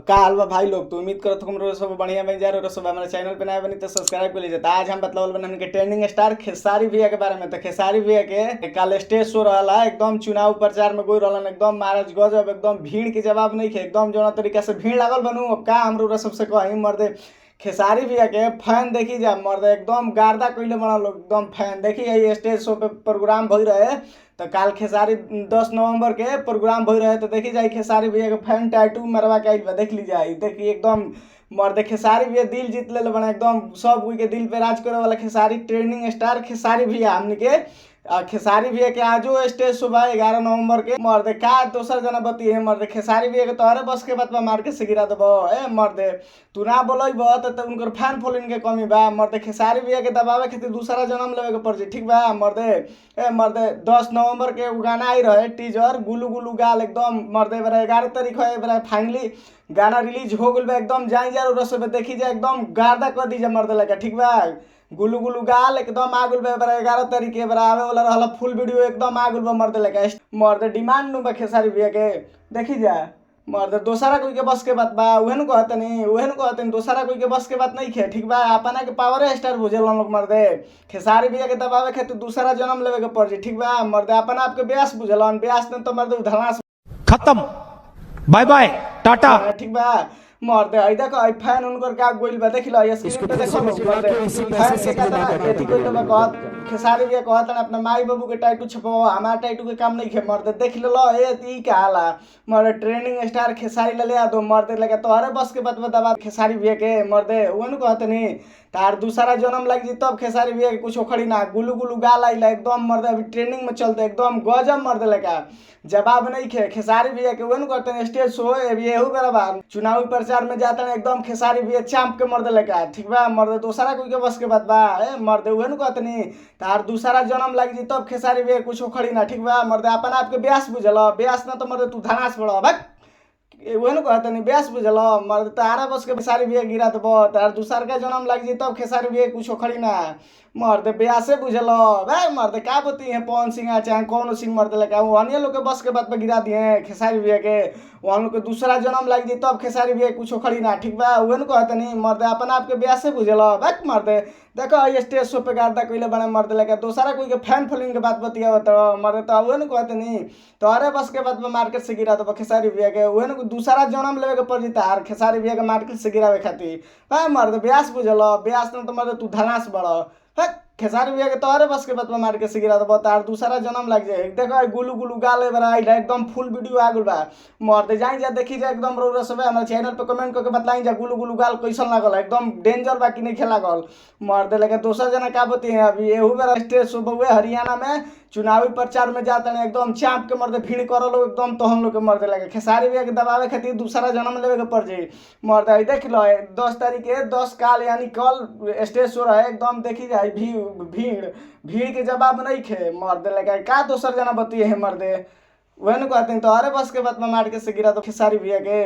का हाल बा भाई लोग। तो उम्मीद करत हम रोज सब बढ़िया बन जा रहे सब हमारे चैनल पे नया बनी तो सब्सक्राइब कर लीजिए। तो आज हम बतलावल बन हमके ट्रेंडिंग स्टार खेसारी भैया के बारे में। तो खेसारी भैया के कल स्टेज शो रहा एकदम चुनाव प्रचार में कोई रहलन एकदम महाराज गजब एकदम भीड़ के जवाब नहीं खे एकदम जो तरीका से भीड़ लागल बनू। अब का हमरो सबसे कहीं मर्दे खेसारी भैया के फैन देखी जा मर्दे एकदम गार्दा कइले बना लोग एकदम फैन देखी स्टेज शो पे प्रोग्राम भई रहे। तो काल खेसारी 10 नवंबर के प्रोग्राम भई रहे। तो देखी जाए खेसारी भैया के फैन टैटू मरवा के आइल बा देख ली जाए देखी एकदम मर्दे खेसारी भैया दिल जीत ले बना एकदम सब कोई के दिल पे राज करे वाला खेसारी ट्रेंडिंग स्टार खेसारी भैया हमने के खेसारी भैया के आजो स्टेज शो बा 11 नवंबर के। मर्दे का दोसर जना बती है मर्दे खेसारी भैया के तोहरे बस के बात बा मार्केट से गिरा देबो ए मर्दे तू ना बोलब तो उनकर फैन फॉलोइंग के कमी बा। मर्दे खेसारी भैया के दबावे खातिर दूसरा जन्म लेवे के पड़ ठीक बा। मर्दे ए मर्दे 10 नवंबर के उ गाना आई रहे टीजर गुलू गुलू गाल एकदम मर्दे बरा 11 तारीख है बरा फाइनली गाना रिलीज हो गल बा एकदम जाई जा रसो देखी जा एकदम गार्दा कर दीजिए मर्दे लगा ठीक बा। गुलू गुलू गाल एकदम आगुल बा बरा 11 तारीख के बरा आवे वाला रहला फुल वीडियो एकदम आगुल बा मर्दे लगा मर्दे डिमांड नु बा खेसारी भैया के देखी जा। मर्दे दोसरा कोई के बस के बात बा उहे नु कहतनी दोसरा कोई के बस के बात नहीं खे ठीक बा। अपना के पावर स्टार बुझेल लोग मर्दे खेसारी भैया के दबावे खातिर दूसरा जन्म लेवे के पड़ ठीक बा। मर्दे अपना आपके ब्यास बुझेलन ब्यास ने तो मर्दे धनास खत्म बाय बाय टाटा ठीक बा। मर्दे आई देखो आई फैन उनकर का गोइल बा देख लो ये स्क्रीन पे देखो मर्दे फैन के का एथी कोइल बा कहत खेसारी भैया कहत अपना माई बाबू के टैटू छपवा हमार टैटू के काम नहीं खे मर्दे देख लो ए ई का हाला मर्दे ट्रेंडिंग स्टार खेसारी ले आ दो मर्दे लगे तोहरे बस के बात दबा खेसारी भैया के मर्दे उन कहत नहीं तार दूसरा जन्म लग जी तब खेसारी भैया के कुछ उखड़ी ना गुलू गुलू गाल आइला एकदम मर्दे अभी ट्रेंडिंग में चलते एकदम गजब मर्दे लगा जवाब नहीं खे खेसारी भैया के वन करते स्टेज शो अभी एहू बराबर चुनावी प्रचार में जाते एकदम खेसारी भैया चांप के मर्दे लगा ठीक बा। मर्दे दूसरा कोई के बस के बात बा ए मर्दे उहे कहतनी तार दूसरा जन्म लग जी तब खेसारी भैया कुछ उखड़ी ना ठीक बा। मर्दे अपन आपके ब्यास बुझल ब्यास ना तो मर्दे तू धनास पड़ भाग उहे कहतनी ब्यास बुझल मर्दे तारा बस के खेसारी भैया गिरा देब तार दूसर का जन्म लग जी तब खेसारी भैया कुछ उखड़ी ना मर्दे ब्यासे बुझल भाई मर्दे का बोती है पवन सिंह चाहे कौन सिंह मर्दे लगा वहाँ लोग के बस के बात पे गिरा दिए खेसारी भैया के वहाँ लोग के दूसरा जन्म लग जी तब खेसारी भैया कुछ खड़ी ना ठीक बा। उहे कहतनी मर्दे अपन आपके ब्यासे बुझल भाई मर्दे देखो ये स्टेज शो पे गार्दा कइले बने मर्दे लगा दूसरा कोई के फैन फॉलोइंग के बात बतिया तो मर्दे तो उहे कहतनी तोहरे बस के बात पे मार्केट से गिरा दो खेसारी भैया के उहे दूसरा जन्म लेवे के पड़ जी तार खेसारी भैया के मार्केट से गिरावे खातिर भाई मर्दे ब्यास बुझल ब्यास न तो मर्दे तू धनास बड़ खेसारी भैया के तोहरे बस के बात में मार के से गिरा दो तार दूसरा जन्म लग जाए देखो गुलू गुलू गाले बरा आइल एकदम फुल वीडियो आ गल बा मर्दे जाई जा देखी जा एकदम रो सब हमारे चैनल पे कमेंट करके बतलाई जा गुलू गुलू गाल कैसन लागल एकदम डेंजर बाकी नहीं खेला गल मर्दे लगे दोसर जना का बती है अभी एहू बेरा स्टेज शो हुए हरियाणा में चुनावी प्रचार में जाते हैं एकदम चाप के मर्दे भीड़ कर लो एकदम तो हम लोग के मर्दे लगे खेसारी भैया के दबावे खातिर दूसरा जन्म लेवे के पड़ जाए मर्दे देख लो 10 तारीख के 10 काल यानी कल स्टेज शो रहे एकदम देखी जाए भीड़ भीड़ के जवाब नहीं खे मर्दे लगे का दोसर जना बतिए है मर्दे वह कहते हैं तो अरे बस के बात में मार के से गिरा तो खेसारी भैया के।